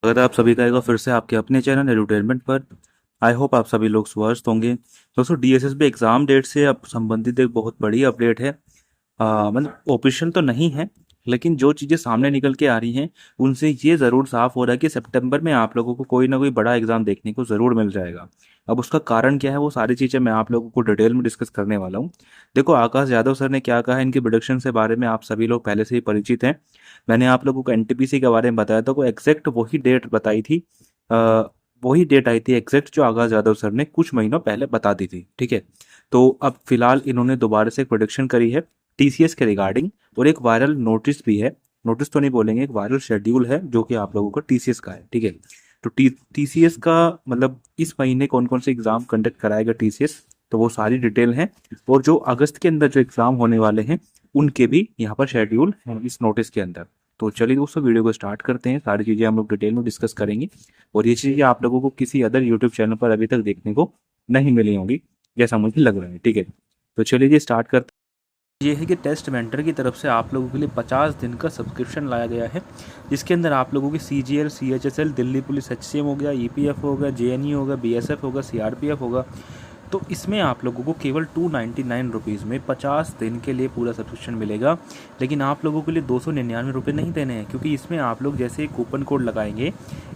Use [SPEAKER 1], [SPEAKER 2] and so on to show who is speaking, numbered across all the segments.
[SPEAKER 1] अगर आप सभी का एक बार फिर से आपके अपने चैनल एडुटेनमेंट पर। आई होप आप सभी लोग स्वस्थ होंगे। दोस्तों, डीएसएसबी एग्ज़ाम डेट से अब संबंधित एक बहुत बड़ी अपडेट है। मतलब ऑफिशियल तो नहीं है, लेकिन जो चीज़ें सामने निकल के आ रही हैं उनसे ये ज़रूर साफ हो रहा है कि सितंबर में आप लोगों को कोई ना कोई बड़ा एग्ज़ाम देखने को ज़रूर मिल जाएगा। अब उसका कारण क्या है, वो सारी चीज़ें मैं आप लोगों को डिटेल में डिस्कस करने वाला हूँ। देखो, आकाश यादव सर ने क्या कहा है, इनके प्रोडिक्शन से बारे में आप सभी लोग पहले से ही परिचित हैं। मैंने आप लोगों को एनटीपीसी के बारे में बताया था, वो एग्जैक्ट वही डेट बताई थी। अ, वही डेट आई थी एग्जैक्ट जो आकाश यादव सर ने कुछ महीनों पहले बता दी थी। ठीक है, तो अब फिलहाल इन्होंने दोबारा से एक प्रोडिक्शन करी है टीसीएस के रिगार्डिंग, और एक वायरल नोटिस भी है। नोटिस तो नहीं बोलेंगे, एक वायरल शेड्यूल है जो कि आप लोगों को टीसीएस का है। ठीक है, तो टीसीएस का मतलब इस महीने कौन कौन से एग्जाम कंडक्ट कराएगा टीसीएस, तो वो सारी डिटेल है। और जो अगस्त के अंदर जो एग्जाम होने वाले हैं उनके भी यहाँ पर शेड्यूल है इस नोटिस के अंदर। तो चलिए दोस्तों, वीडियो को स्टार्ट करते हैं। सारी चीज़ें हम लोग डिटेल में डिस्कस करेंगे, और ये चीज़ें आप लोगों को किसी अदर यूट्यूब चैनल पर अभी तक देखने को नहीं मिली होंगी, जैसा मुझे लग रहा है। ठीक है, तो चलिए जी स्टार्ट करते हैं। ये है कि टेस्ट मेंटर की तरफ से आप लोगों के लिए 50 दिन का सब्सक्रिप्शन लाया गया है, जिसके अंदर आप लोगों की CGL, CHSL, Delhi police, HCM हो गया, ईपीएफ हो गया, जेएनयू होगा, बीएसएफ होगा, सीआरपीएफ होगा। तो इसमें आप लोगों को केवल 299 में 50 दिन के लिए पूरा सब्सक्रिप्शन मिलेगा। लेकिन आप लोगों के लिए 299 नहीं देने हैं, क्योंकि इसमें आप लोग जैसे कूपन कोड लगाएंगे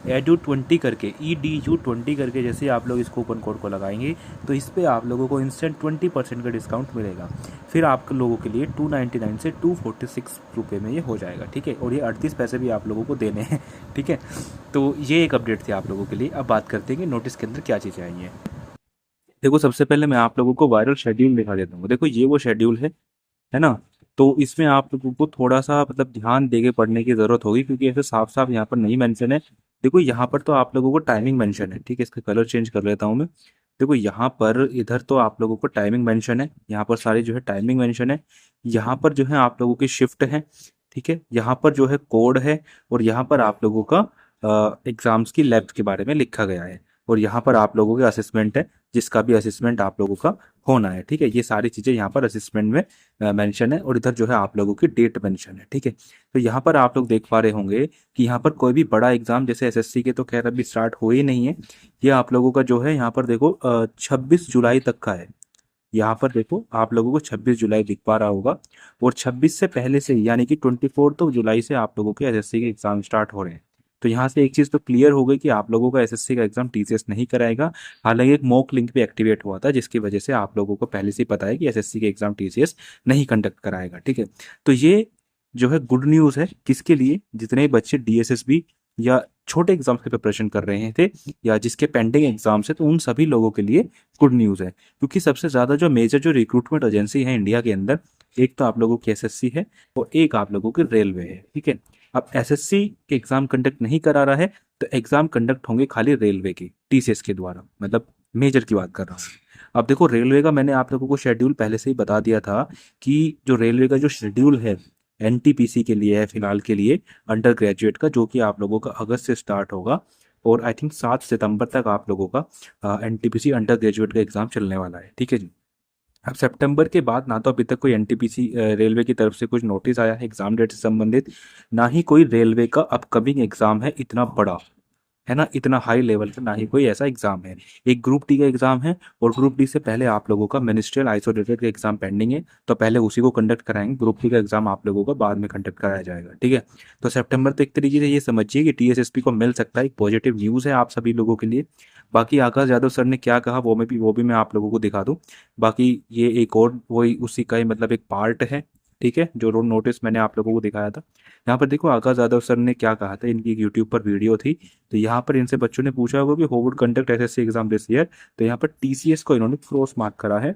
[SPEAKER 1] EDU20 करके, EDU20 करके जैसे आप लोग इस कूपन कोड को लगाएंगे, तो इस पर आप लोगों को इंस्टेंट 20% का डिस्काउंट मिलेगा। फिर आप लोगों के लिए 299 से 246 रुपये में ये हो जाएगा। ठीक है, और ये 38 पैसे भी आप लोगों को देने हैं। ठीक है, तो ये एक अपडेट थी आप लोगों के लिए। अब बात करते हैं कि नोटिस के अंदर क्या चीज़ें आई हैं। देखो, सबसे पहले मैं आप लोगों को वायरल शेड्यूल दिखा देता हूँ। देखो, ये वो शेड्यूल है ना। तो इसमें आप लोगों को थोड़ा सा मतलब ध्यान देके पढ़ने की जरूरत होगी, क्योंकि ऐसे साफ साफ यहाँ पर नहीं मेंशन है। देखो, यहाँ पर तो आप लोगों को टाइमिंग मेंशन है। ठीक है, इसका कलर चेंज कर लेता हूँ मैं। देखो, यहाँ पर इधर तो आप लोगों को टाइमिंग मेंशन है, यहाँ पर सारी जो है टाइमिंग मेंशन है। यहाँ पर जो है आप लोगों की शिफ्ट है। ठीक है, यहाँ पर जो है कोड है, और यहाँ पर आप लोगों का एग्जाम्स की लैब के बारे में लिखा गया है। और यहाँ पर आप लोगों के असेसमेंट है, जिसका भी असेसमेंट आप लोगों का होना है। ठीक है, ये सारी चीज़ें यहाँ पर असेसमेंट में मेंशन है, और इधर जो है आप लोगों की डेट मेंशन है। ठीक है, तो यहाँ पर आप लोग देख पा रहे होंगे कि यहाँ पर कोई भी बड़ा एग्जाम जैसे एसएससी के तो खैर अभी स्टार्ट हो ही नहीं है। ये आप लोगों का जो है यहाँ पर देखो 26 जुलाई तक का है। यहाँ पर देखो आप लोगों को 26 जुलाई दिख पा रहा होगा, और 26 से पहले से यानी कि 24 जुलाई से आप लोगों के एसएससी के एग्जाम स्टार्ट हो रहे हैं। तो यहाँ से एक चीज़ तो क्लियर हो गई कि आप लोगों का एसएससी का एग्जाम टीसीएस नहीं कराएगा। हालांकि एक मॉक लिंक भी एक्टिवेट हुआ था, जिसकी वजह से आप लोगों को पहले से ही पता है कि एसएससी के एग्जाम टीसीएस नहीं कंडक्ट कराएगा। ठीक है, तो ये जो है गुड न्यूज़ है किसके लिए, जितने बच्चे डीएसएसबी या छोटे एग्जाम्स की प्रिपरेशन कर रहे थे, या जिसके पेंडिंग एग्जाम्स है, तो उन सभी लोगों के लिए गुड न्यूज़ है। क्योंकि सबसे ज़्यादा जो मेजर जो रिक्रूटमेंट एजेंसी है इंडिया के अंदर, एक तो आप लोगों की एसएससी है, और एक आप लोगों की रेलवे है। ठीक है, अब एसएससी के एग्जाम कंडक्ट नहीं करा रहा है, तो एग्जाम कंडक्ट होंगे खाली रेलवे की टीसीएस के द्वारा, मतलब मेजर की बात कर रहा हूँ। अब देखो, रेलवे का मैंने आप लोगों को शेड्यूल पहले से ही बता दिया था कि जो रेलवे का जो शेड्यूल है एनटीपीसी के लिए है फिलहाल के लिए, अंडर ग्रेजुएट का, जो कि आप लोगों का अगस्त से स्टार्ट होगा, और आई थिंक 7 सितंबर तक आप लोगों का एनटीपीसी अंडर ग्रेजुएट का एग्जाम चलने वाला है। ठीक है जी। अब सितंबर के बाद ना तो अभी तक कोई एनटीपीसी रेलवे की तरफ से कुछ नोटिस आया है एग्जाम डेट से संबंधित, ना ही कोई रेलवे का अपकमिंग एग्जाम है इतना बड़ा, है ना, इतना हाई लेवल का ना ही कोई ऐसा एग्जाम है। एक ग्रुप डी का एग्जाम है, और ग्रुप डी से पहले आप लोगों का मिनिस्ट्रियल आइसोलेटेड का एग्जाम पेंडिंग है, तो पहले उसी को कंडक्ट कराएंगे। ग्रुप डी का एग्जाम आप लोगों का बाद में कंडक्ट कराया जाएगा। ठीक है, तो सितंबर तो एक तरीके से ये समझिए कि टीएसएसपी को मिल सकता है, एक पॉजिटिव न्यूज़ है आप सभी लोगों के लिए। बाकी आकाश यादव सर ने क्या कहा वो भी मैं आप लोगों को दिखा दूं। बाकी ये एक और वही उसी का ही मतलब एक पार्ट है। ठीक है, जो रोड नोटिस मैंने आप लोगों को दिखाया था, यहाँ पर देखो आकाश यादव सर ने क्या कहा था, इनकी एक यूट्यूब पर वीडियो थी। तो यहाँ पर इनसे बच्चों ने पूछा होगा कि who would conduct SSC exam this year, तो यहाँ पर टीसीएस को इन्होंने क्रॉस मार्क करा है,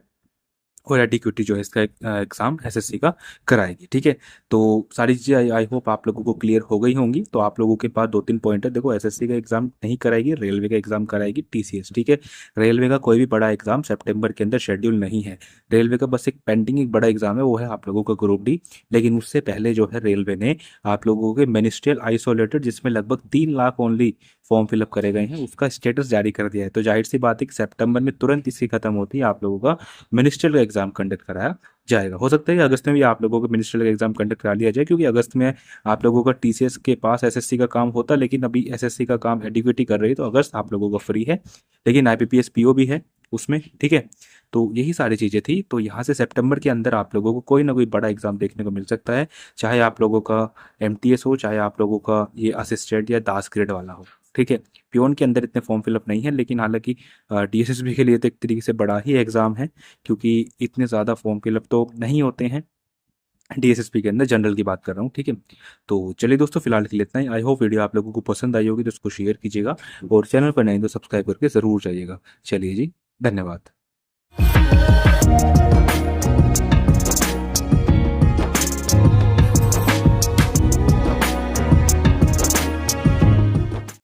[SPEAKER 1] और एडिक्यूटी जो है इसका एग्जाम एसएससी का कराएगी। ठीक है, तो सारी चीज़ें आई होप आप लोगों को क्लियर हो गई होंगी। तो आप लोगों के पास 2-3 पॉइंट है। देखो, एसएससी का एग्जाम नहीं कराएगी, रेलवे का एग्जाम कराएगी टीसीएस। ठीक है, रेलवे का कोई भी बड़ा एग्जाम सितंबर के अंदर शेड्यूल नहीं है। रेलवे का बस एक पेंडिंग एक बड़ा एग्जाम है, वो है आप लोगों का ग्रुप डी। लेकिन उससे पहले जो है रेलवे ने आप लोगों के मिनिस्ट्रियल आइसोलेटेड, जिसमें लगभग 3 लाख ओनली फॉर्म फिलअप करे गए हैं, उसका स्टेटस जारी कर दिया है। तो जाहिर सी बात है कि सितंबर में तुरंत इसकी खत्म होती है आप लोगों का मिनिस्ट्रियल का एग्ज़ाम कंडक्ट कराया जाएगा। हो सकता है कि अगस्त में भी आप लोगों को मिनिस्ट्रियल का एग्ज़ाम कंडक्ट करा लिया जाए, क्योंकि अगस्त में आप लोगों का टीसीएस के पास एसएससी का काम होता, लेकिन अभी एसएससी का काम एडीक्यूटी कर रही है, तो अगस्त आप लोगों का फ्री है। लेकिन आईपीपीएस पीओ भी है उसमें, ठीक है। तो यही सारी चीज़ें थी। तो यहाँ से सितंबर के अंदर आप लोगों को कोई ना कोई बड़ा एग्जाम देखने को मिल सकता है, चाहे आप लोगों का एमटीएस हो, चाहे आप लोगों का ये असिस्टेंट या दास ग्रेड वाला हो, ठीक है। पियोन के अंदर इतने फॉर्म फिलअप नहीं है, लेकिन हालांकि डीएसएसबी के लिए तो एक तरीके से बड़ा ही एग्ज़ाम है, क्योंकि इतने ज़्यादा फॉर्म फिलअप तो नहीं होते हैं डीएसएसपी के अंदर, जनरल की बात कर रहा हूँ, ठीक है। तो चलिए दोस्तों, फिलहाल के लिए इतना ही। आई होप वीडियो आप लोगों को पसंद आई होगी, तो उसको शेयर कीजिएगा और चैनल पर नहीं तो सब्सक्राइब करके ज़रूर जाइएगा। चलिए जी, धन्यवाद।